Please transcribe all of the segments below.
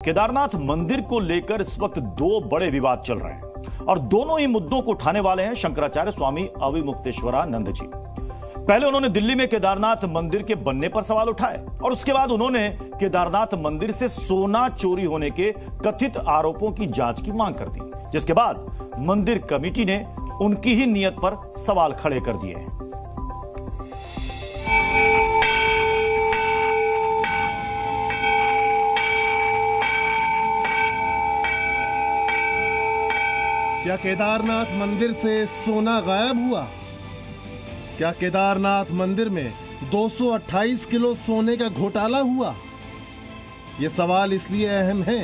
केदारनाथ मंदिर को लेकर इस वक्त दो बड़े विवाद चल रहे हैं और दोनों ही मुद्दों को उठाने वाले हैं शंकराचार्य स्वामी अविमुक्तेश्वरानंद जी। पहले उन्होंने दिल्ली में केदारनाथ मंदिर के बनने पर सवाल उठाए और उसके बाद उन्होंने केदारनाथ मंदिर से सोना चोरी होने के कथित आरोपों की जांच की मांग कर दी, जिसके बाद मंदिर कमेटी ने उनकी ही नीयत पर सवाल खड़े कर दिए हैं। क्या केदारनाथ मंदिर से सोना गायब हुआ? क्या केदारनाथ मंदिर में 228 किलो सोने का घोटाला हुआ? ये सवाल इसलिए अहम है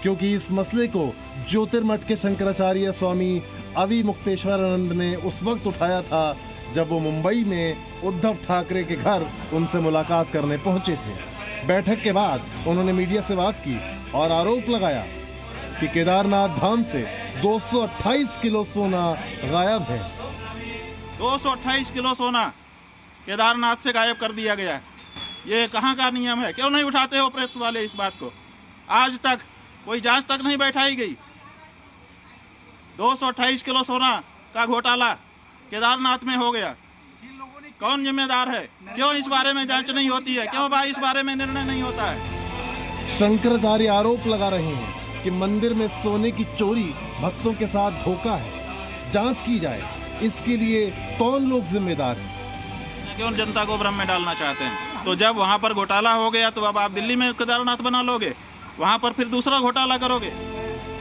क्योंकि इस मसले को ज्योतिर्मठ के शंकराचार्य स्वामी अविमुक्तेश्वरानंद ने उस वक्त उठाया था जब वो मुंबई में उद्धव ठाकरे के घर उनसे मुलाकात करने पहुंचे थे। बैठक के बाद उन्होंने मीडिया से बात की और आरोप लगाया कि केदारनाथ धाम से 228 किलो सोना गायब है। 228 किलो सोना केदारनाथ से गायब कर दिया गया है। ये कहाँ का नियम है? क्यों नहीं उठाते हो प्रेस वाले इस बात को? आज तक कोई जांच तक नहीं बैठाई गई। 228 किलो सोना का घोटाला केदारनाथ में हो गया। कौन जिम्मेदार है? क्यों इस बारे में जांच नहीं होती है? क्यों भाई इस बारे में निर्णय नहीं होता है? शंकराचार्य आरोप लगा रहे हैं कि मंदिर में सोने की चोरी भक्तों के साथ धोखा है। जांच की जाए, इसके लिए कौन लोग जिम्मेदार हैं? क्यों जनता को भ्रम में डालना चाहते हैं? तो जब वहां पर घोटाला हो गया तो अब आप दिल्ली में केदारनाथ बना लोगे, वहां पर फिर दूसरा घोटाला करोगे।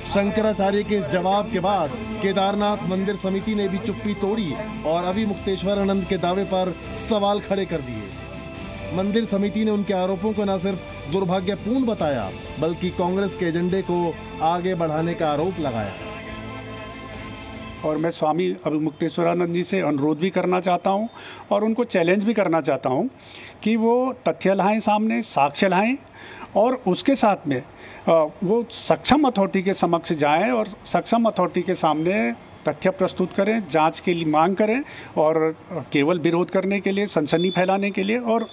शंकराचार्य के जवाब के बाद केदारनाथ मंदिर समिति ने भी चुप्पी तोड़ी और अविमुक्तेश्वरानंद के दावे पर सवाल खड़े कर दिए। मंदिर समिति ने उनके आरोपों को न सिर्फ दुर्भाग्यपूर्ण बताया बल्कि कांग्रेस के एजेंडे को आगे बढ़ाने का आरोप लगाया। और मैं स्वामी अविमुक्तेश्वरानंद जी से अनुरोध भी करना चाहता हूं और उनको चैलेंज भी करना चाहता हूं कि वो तथ्य लाएं सामने, साक्ष्य लाएं और उसके साथ में वो सक्षम अथॉरिटी के समक्ष जाएं और सक्षम अथॉरिटी के सामने तथ्य प्रस्तुत करें, जांच के लिए मांग करें और केवल विरोध करने के लिए, सनसनी फैलाने के लिए और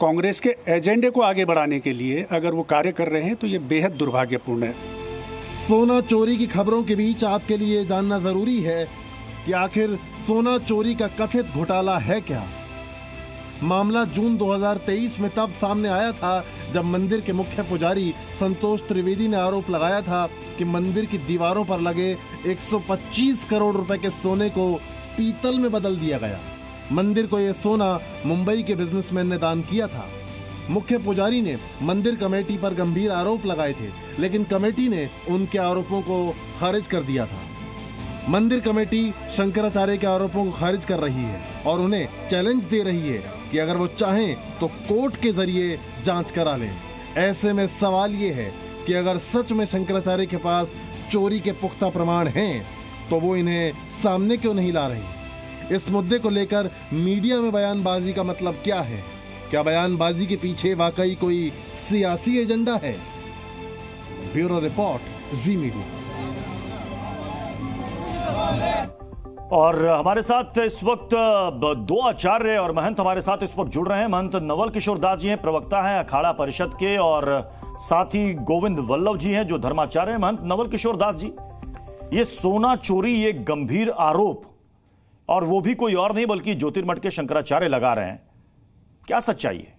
कांग्रेस के एजेंडे को आगे बढ़ाने के लिए अगर वो कार्य कर रहे हैं तो ये बेहद दुर्भाग्यपूर्ण है। सोना चोरी की खबरों के बीच आपके लिए जानना जरूरी है कि आखिर सोना चोरी का कथित घोटाला है क्या। मामला जून 2023 में तब सामने आया था जब मंदिर के मुख्य पुजारी संतोष त्रिवेदी ने आरोप लगाया था कि मंदिर की दीवारों पर लगे 125 करोड़ रुपए के सोने को पीतल में बदल दिया गया। मंदिर को यह सोना मुंबई के बिजनेसमैन ने दान किया था। मुख्य पुजारी ने मंदिर कमेटी पर गंभीर आरोप लगाए थे, लेकिन कमेटी ने उनके आरोपों को खारिज कर दिया था। मंदिर कमेटी शंकराचार्य के आरोपों को खारिज कर रही है और उन्हें चैलेंज दे रही है कि अगर वो चाहें तो कोर्ट के जरिए जांच करा लें। ऐसे में सवाल ये है कि अगर सच में शंकराचार्य के पास चोरी के पुख्ता प्रमाण हैं तो वो इन्हें सामने क्यों नहीं ला रहे? इस मुद्दे को लेकर मीडिया में बयानबाजी का मतलब क्या है? क्या बयानबाजी के पीछे वाकई कोई सियासी एजेंडा है? ब्यूरो रिपोर्ट, जी मीडिया। और हमारे साथ इस वक्त दो आचार्य और महंत हमारे साथ इस वक्त जुड़ रहे हैं। महंत नवल किशोर दास जी हैं, प्रवक्ता हैं अखाड़ा परिषद के, और साथ ही गोविंद वल्लभ जी हैं जो धर्माचार्य हैं। महंत नवल किशोर दास जी, ये सोना चोरी ये गंभीर आरोप, और वो भी कोई और नहीं बल्कि ज्योतिर्मठ के शंकराचार्य लगा रहे हैं, क्या सच्चाई है?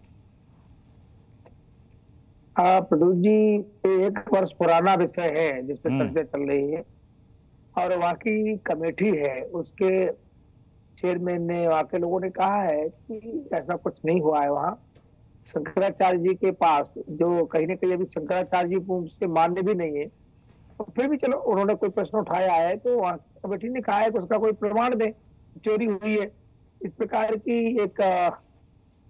प्रदूष जी, 1 वर्ष पुराना विषय है जिस पर चर्चा चल रही है और वहाँ की कमेटी है, उसके चेयरमैन ने, वहाँ के लोगों ने कहा है कि ऐसा कुछ नहीं हुआ है। वहाँ शंकराचार्य जी के पास जो कहीं ना कहीं अभी शंकराचार्य जी से मान्य भी नहीं है, तो फिर भी चलो उन्होंने कोई प्रश्न उठाया है तो वहाँ कमेटी ने कहा है कि उसका कोई प्रमाण दे चोरी हुई है। इस प्रकार की एक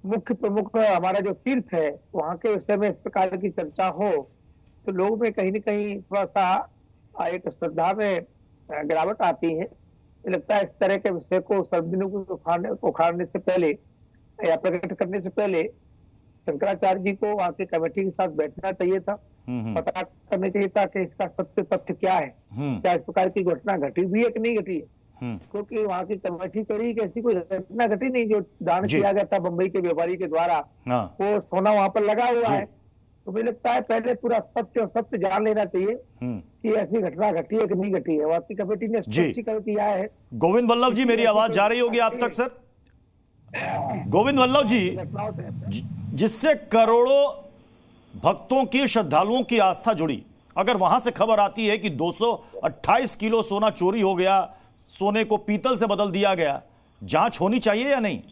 मुख्य प्रमुख हमारा जो तीर्थ है वहाँ के विषय में इस प्रकार की चर्चा हो तो लोग में कहीं ना कहीं थोड़ा सा एक श्रद्धा में गिरावट आती है। लगता है इस तरह के विषय को सार्वजनिक उखाड़ने से पहले या प्रकट करने से पहले शंकराचार्य जी को वहाँ की कमेटी के साथ बैठना चाहिए था, पता करना चाहिए था कि इसका सत्य तथ्य क्या है, क्या इस प्रकार की घटना घटी भी है कि नहीं घटी है। क्योंकि वहाँ की कमेटी करी कि ऐसी कोई घटना घटी नहीं। जो दान किया गया था बम्बई के व्यापारी के द्वारा, वो सोना वहाँ पर लगा हुआ है तो मुझे लगता है पहले पूरा सत्य और सत्य जान लेना चाहिए कि ऐसी घटना घटी है कि नहीं घटी है। वाकई कमेटी ने स्पष्टीकरण किया है। गोविंद वल्लभ जी, मेरी आवाज जा रही होगी आप तक सर? गोविंद वल्लभ जी, जिससे करोड़ों भक्तों की, श्रद्धालुओं की आस्था जुड़ी, अगर वहां से खबर आती है कि 228 किलो सोना चोरी हो गया, सोने को पीतल से बदल दिया गया, जांच होनी चाहिए या नहीं?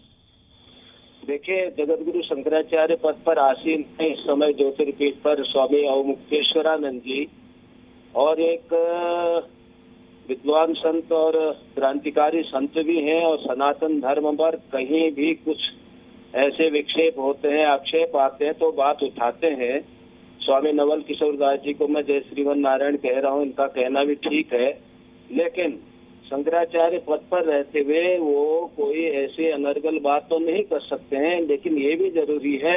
देखिए, जगतगुरु शंकराचार्य पद पर आसीन है इस समय ज्योतिर्पीठ पर स्वामी अवमुक्तेश्वरानंद जी, और एक विद्वान संत और क्रांतिकारी संत भी हैं, और सनातन धर्म पर कहीं भी कुछ ऐसे विक्षेप होते हैं, आक्षेप आते हैं तो बात उठाते हैं। स्वामी नवल किशोर दास जी को मैं जय श्रीमन नारायण कह रहा हूँ, इनका कहना भी ठीक है, लेकिन शंकराचार्य पद पर रहते हुए वो कोई ऐसे अनर्गल बात तो नहीं कर सकते हैं। लेकिन ये भी जरूरी है,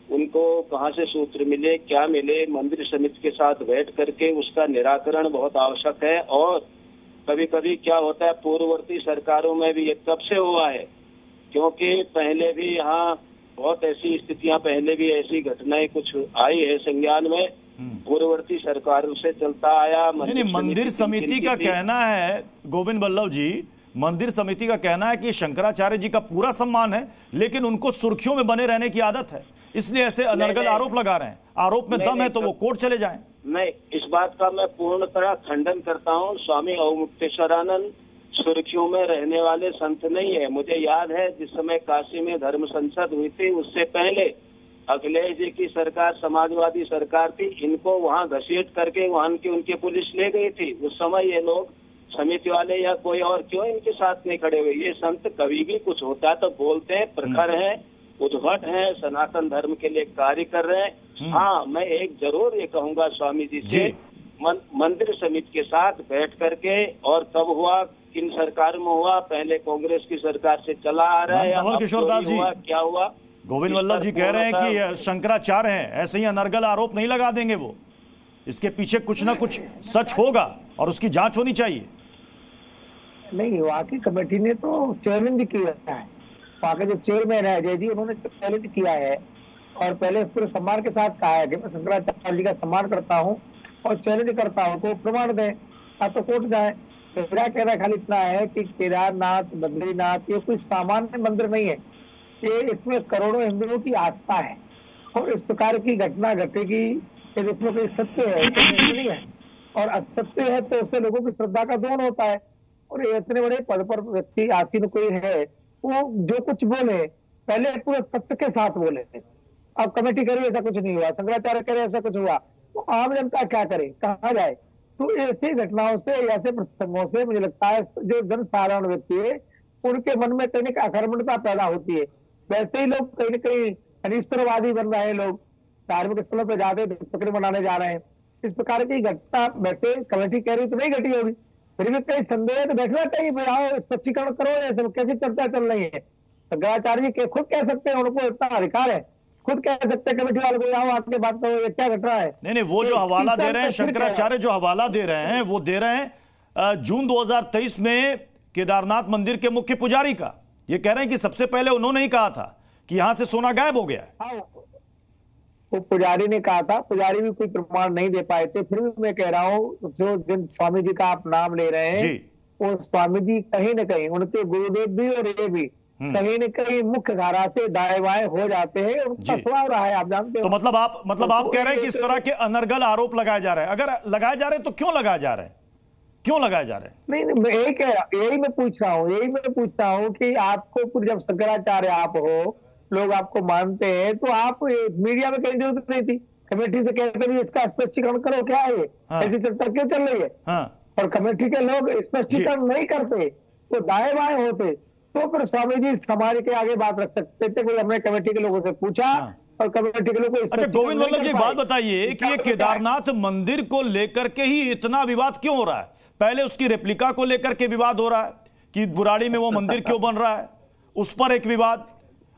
उनको कहाँ से सूत्र मिले, क्या मिले, मंदिर समिति के साथ बैठ करके उसका निराकरण बहुत आवश्यक है। और कभी कभी क्या होता है, पूर्ववर्ती सरकारों में भी ये कब से हुआ है, क्योंकि पहले भी यहाँ बहुत ऐसी स्थितियां, पहले भी ऐसी घटनाएं कुछ आई है संज्ञान में, पूर्ववर्ती सरकारों से चलता आया। नहीं, मंदिर समिति का कहना है, गोविंद वल्लभ जी, मंदिर समिति का कहना है कि शंकराचार्य जी का पूरा सम्मान है, लेकिन उनको सुर्खियों में बने रहने की आदत है, इसलिए ऐसे अनर्गल आरोप लगा रहे हैं। आरोप में दम है तो वो कोर्ट चले जाएं। नहीं, इस बात का मैं पूर्णतः खंडन करता हूँ। स्वामी अवमुक्तेश्वरानंद सुर्खियों में रहने वाले संत नहीं है। मुझे याद है जिस समय काशी में धर्म संसद हुई थी, उससे पहले अखिलेश जी की सरकार, समाजवादी सरकार थी, इनको वहां घसीट करके वहां की उनकी पुलिस ले गई थी। उस समय ये लोग समिति वाले या कोई और क्यों इनके साथ नहीं खड़े हुए? ये संत कभी भी कुछ होता है तो बोलते हैं, प्रखर हैं, उद्भट हैं, सनातन धर्म के लिए कार्य कर रहे हैं। हाँ, मैं एक जरूर ये कहूंगा स्वामी जी से, मंदिर समिति के साथ बैठ करके, और कब हुआ, किन सरकार में हुआ, पहले कांग्रेस की सरकार से चला आ रहा है, नवल किशोर दास जी, क्या हुआ? गोविंद वल्लभ जी कह रहे हैं कि शंकराचार्य हैं, ऐसे ही अनर्गल आरोप नहीं लगा देंगे वो, इसके पीछे कुछ ना कुछ सच होगा और उसकी जांच होनी चाहिए। नहीं, वाकई कमेटी ने तो चैलेंज किया है। वहाँ के जो चेयरमैन है अजय जी, उन्होंने चैलेंज किया है, और पहले पूरे सम्मान के साथ कहा है कि मैं शंकराचार्य जी का सम्मान करता हूँ और चैलेंज करता हूँ, तो प्रमाण दें, आप तो कोर्ट जाए। मेरा कहना खाली इतना है कि केदारनाथ, बद्रीनाथ ये कोई सामान्य मंदिर नहीं है, ये इसमें करोड़ों हिंदुओं की आस्था है, और इस प्रकार की घटना घटेगी यदि इसमें कोई सत्य है तो नहीं है, और असत्य है तो उससे लोगों की श्रद्धा का दोहन होता है। और ये इतने बड़े पद पर व्यक्ति आसीन कोई है, वो जो कुछ बोले पहले पूरे सत्य के साथ बोले। अब कमेटी करे ऐसा कुछ नहीं हुआ, शंकराचार्य करे ऐसा कुछ हुआ, तो आम जनता क्या करे, कहाँ जाए? तो ऐसी घटनाओं से, ऐसे प्रसंगों से मुझे लगता है जो जन साधारण व्यक्ति है उनके मन में कहीं ना कहीं अकर्मण्यता पैदा होती है। वैसे ही लोग कहीं न कहीं अनिश्चरवादी बन रहे हैं, लोग धार्मिक स्थलों पर जाते पकड़ मनाने जा रहे हैं। इस प्रकार की घटना बैठे कमेटी कह रही तो नहीं घटी होगी, फिर भी कई संदेह तो बैठना चाहिए, आओ स्पष्टीकरण करो, ऐसे कैसी चर्चा चल रही है। शंकराचार्य जी खुद कह सकते हैं, उनको इतना अधिकार है, खुद कह सकते हैं कमेटी वाले को, आओ आपके बात करो, ये क्या घट रहा है। नहीं, वो जो हवाला दे रहे हैं, शंकराचार्य जो हवाला दे रहे हैं, वो दे रहे हैं जून 2023 में केदारनाथ मंदिर के मुख्य पुजारी का। ये कह रहे हैं कि सबसे पहले उन्होंने ही कहा था कि यहां से सोना गायब हो गया है। हाँ, वो पुजारी ने कहा था, पुजारी भी कोई प्रमाण नहीं दे पाए थे। फिर भी मैं कह रहा हूँ, जो जिन स्वामी जी का आप नाम ले रहे हैं, वो स्वामी जी कहीं न कहीं, उनके गुरुदेव भी और ये भी कहीं न कहीं मुख्य धारा से दाएं बाएं हो जाते हैं, उनका स्वभाव रहा है, आप जानते हो। तो मतलब आप कह रहे हैं कि इस तरह के अनर्गल आरोप लगाए जा रहे हैं। अगर लगाए जा रहे हैं तो क्यों लगाए जा रहे हैं, क्यों लगाए जा रहे हैं? नहीं, यही मैं पूछ रहा हूँ कि आपको जब शंकराचार्य आप हो, लोग आपको मानते हैं, तो आप मीडिया में कहीं जरूरत नहीं थी, कमेटी से कहते भी इसका स्पष्टीकरण करो, क्या है ये, ऐसी चर्चा क्यों चल रही है? और कमेटी के लोग स्पष्टीकरण नहीं करते तो दाएं बाएं होते, तो फिर स्वामी जी समाज के आगे बात रख सकते थे। कोई हमने कमेटी के लोगों से पूछा और कमेटी के लोगों को। अच्छा, गोविंद वल्लभ जी, बात बताइए कि ये केदारनाथ मंदिर को लेकर के ही इतना विवाद क्यों हो रहा है? पहले उसकी रेप्लिका को लेकर के विवाद हो रहा है कि बुराड़ी में वो मंदिर क्यों बन रहा है, उस पर एक विवाद,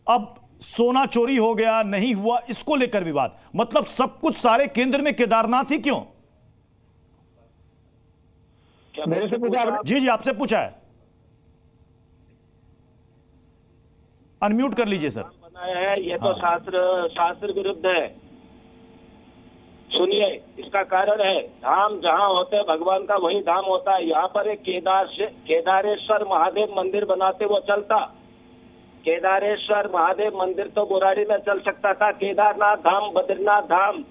अब सोना चोरी हो गया, नहीं हुआ, इसको लेकर विवाद। मतलब सब कुछ सारे केंद्र में केदारनाथ ही क्यों? मेरे से पूछा आपने? जी, आपसे पूछा है। अनम्यूट कर लीजिए सर। बनाया है ये तो शास्त्र विरुद्ध है। सुनिए, इसका कारण है धाम जहाँ होते हैं भगवान का वही धाम होता है। यहाँ पर एक केदारेश्वर महादेव मंदिर बनाते वो चलता। केदारेश्वर महादेव मंदिर तो बुराड़ी में चल सकता था। केदारनाथ धाम, बद्रीनाथ धाम,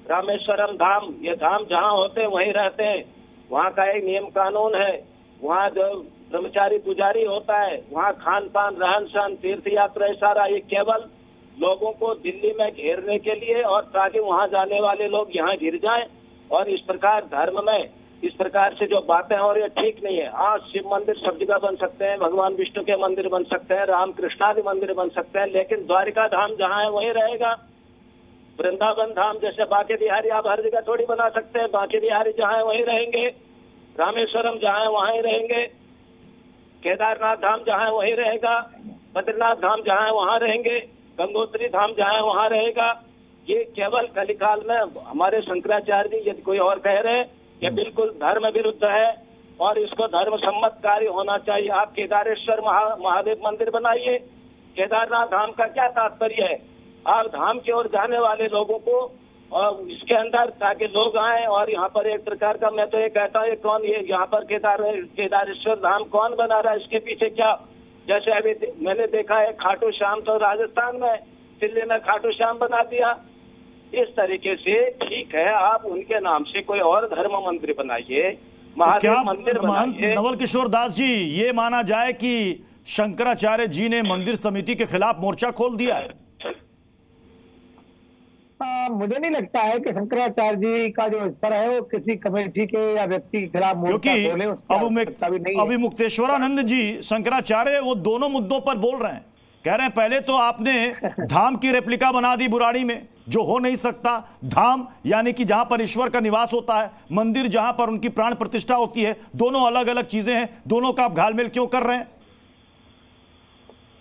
रामेश्वरम धाम, ये धाम जहाँ होते हैं वहीं रहते हैं। वहाँ का एक नियम कानून है। वहाँ जो ब्रह्मचारी पुजारी होता है, वहाँ खान पान, रहन सहन, तीर्थ यात्रा, सारा ये केवल लोगों को दिल्ली में घेरने के लिए और ताकि वहाँ जाने वाले लोग यहाँ गिर जाएं। और इस प्रकार धर्म में इस प्रकार से जो बातें हो रही है ठीक नहीं है। हाँ, शिव मंदिर सब जगह बन सकते हैं, भगवान विष्णु के मंदिर बन सकते हैं, राम कृष्णादि मंदिर बन सकते हैं, लेकिन द्वारिका धाम जहाँ है वही रहेगा। वृंदावन धाम जैसे बांके बिहारी आप हर जगह थोड़ी बना सकते हैं। बांके बिहारी जहाँ है वहीं रहेंगे, रामेश्वरम जहाँ है वहीं रहेंगे, केदारनाथ धाम जहाँ है वहीं रहेगा, बद्रीनाथ धाम जहाँ है वहाँ रहेंगे, गंगोत्री धाम जहाँ है वहाँ रहेगा। ये केवल कलिकाल में हमारे शंकराचार्य जी यदि कोई और कह रहे हैं ये बिल्कुल धर्म विरुद्ध है और इसको धर्म सम्मत कार्य होना चाहिए। आप केदारेश्वर महादेव मंदिर बनाइए। केदारनाथ धाम का क्या तात्पर्य है? आप धाम की ओर जाने वाले लोगों को और इसके अंदर ताकि लोग आए और यहाँ पर एक प्रकार का, मैं तो ये कहता हूँ, कौन ये यहाँ पर केदारेश्वर धाम कौन बना रहा है? इसके पीछे क्या? जैसे अभी मैंने देखा है खाटू श्याम तो राजस्थान में, दिल्ली में खाटू श्याम बना दिया। इस तरीके से ठीक है, आप उनके नाम से कोई और धर्म मंदिर बनाइए, महादेव मंदिर बनाइए। नवल किशोर दास जी, ये माना जाए कि शंकराचार्य जी ने मंदिर समिति के खिलाफ मोर्चा खोल दिया है? मुझे नहीं लगता है कि शंकराचार्य जी का जो स्तर है वो किसी कमेटी के या व्यक्ति के खिलाफ मोर्चा खोले, क्योंकि अविमुक्तेश्वरानंद जी शंकराचार्य वो दोनों मुद्दों पर बोल रहे हैं। कह रहे हैं पहले तो आपने धाम की रेप्लिका बना दी बुराड़ी में, जो हो नहीं सकता। धाम यानी कि जहां पर ईश्वर का निवास होता है, मंदिर जहां पर उनकी प्राण प्रतिष्ठा होती है, दोनों अलग अलग चीजें हैं। दोनों का आप घालमेल क्यों कर रहे हैं?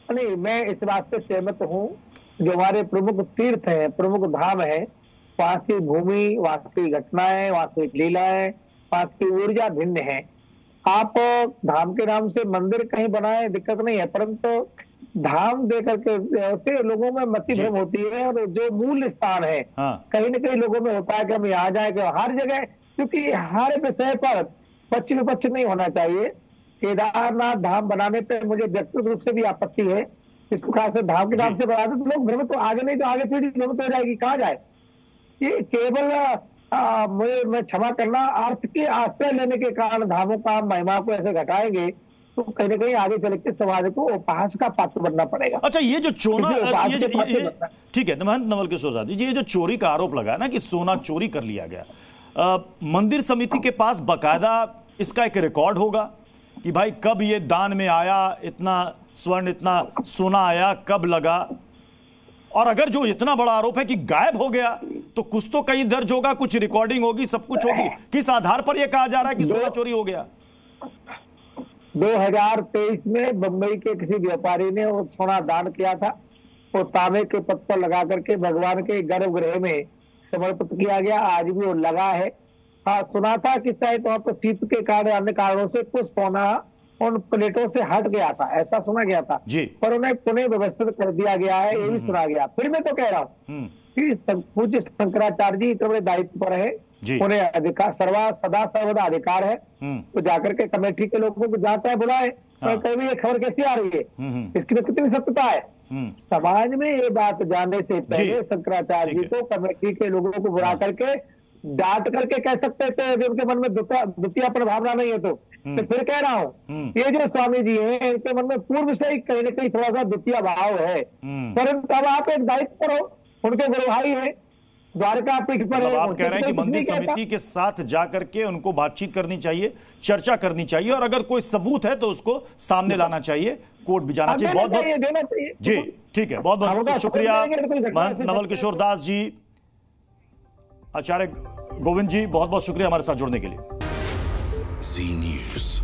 नहीं, मैं इस बात से सहमत हूँ। जो हमारे प्रमुख तीर्थ हैं, प्रमुख धाम है, वहां की भूमि, वहां की घटनाएं, वहां की लीलाएं, वहां की ऊर्जा भिन्न है। आप धाम के नाम से मंदिर कहीं बनाए दिक्कत नहीं है, परंतु धाम दे करके उससे लोगों में मति भ्रम होती है और जो मूल स्थान है कहीं न कहीं लोगों में होता है कि हम यहाँ जाए, हर जगह, क्योंकि हर विषय पर पक्ष विपक्ष नहीं होना चाहिए। केदारनाथ धाम बनाने पे मुझे व्यक्तिगत रूप से भी आपत्ति है। इस प्रकार से धाम के नाम से बना दे तो लोग भ्रमित तो आगे नहीं तो आगे पीढ़ी भ्रमित हो जाएगी, कहाँ जाए। ये केवल मैं क्षमा करना, अर्थ के आश्रय लेने के कारण धामों का महिमा को ऐसे घटाएंगे तो कहीं ना कहीं आगे चल के समाज को उपहास का पात्र बनना पड़ेगा। अच्छा, ये जो चोना, ठीक है महंत नवल किशोर दास जी, ये जो चोरी का आरोप लगा ना कि सोना चोरी कर लिया गया, मंदिर समिति के पास बकायदा इसका एक रिकॉर्ड होगा कि भाई कब ये दान में आया, इतना स्वर्ण, इतना सोना आया, कब लगा? और अगर जो इतना बड़ा आरोप है कि गायब हो गया तो कुछ तो कहीं दर्ज होगा, कुछ रिकॉर्डिंग होगी, सब कुछ होगी। किस आधार पर यह कहा जा रहा है कि सोना चोरी हो गया? 2023 में बंबई के किसी व्यापारी ने वो सोना दान किया था, वो तांबे के पत्थर लगा करके भगवान के गर्भगृह में समर्पित किया गया। आज भी वो लगा है। हाँ, सुना था कि शायद वहां पर शीत के कारण, अन्य कारणों से कुछ सोना उन प्लेटों से हट गया था, ऐसा सुना गया था, पर उन्हें पुनः व्यवस्थित कर दिया गया है, ये भी सुना गया। फिर मैं तो कह रहा हूँ कि पूज्य शंकराचार्य जी इतने बड़े दायित्व पर है, उन्हें अधिकार सदा सर्वदा अधिकार है, तो जाकर के कमेटी के लोगों को जाता है, बुलाए। तो कभी ये खबर कैसी आ रही है, इसकी तो कितनी सत्यता है? समाज में ये बात जानने से पहले शंकराचार्य जी को कमेटी के लोगों को बुला करके डांट करके कह सकते थे, यदि उनके मन में द्वितीय भावना नहीं है तो फिर कह रहा हूँ ये जो स्वामी जी हैं इनके मन में पूर्व से ही कहीं ना कहीं थोड़ा सा द्वितीय भाव है। परंतु अब आप एक दायित्व पर हो, उनके गुरुभाई है, द्वारका पीठ पर है। आप कह रहे हैं कि मंदिर समिति के साथ जाकर के उनको बातचीत करनी चाहिए, चर्चा करनी चाहिए, और अगर कोई सबूत है तो उसको सामने लाना चाहिए, कोर्ट भी जाना चाहिए। बहुत बहुत जी, ठीक है, बहुत बहुत शुक्रिया महंत नवल किशोर दास जी, आचार्य गोविंद जी, बहुत बहुत शुक्रिया हमारे साथ जुड़ने के लिए। जी न्यूज़।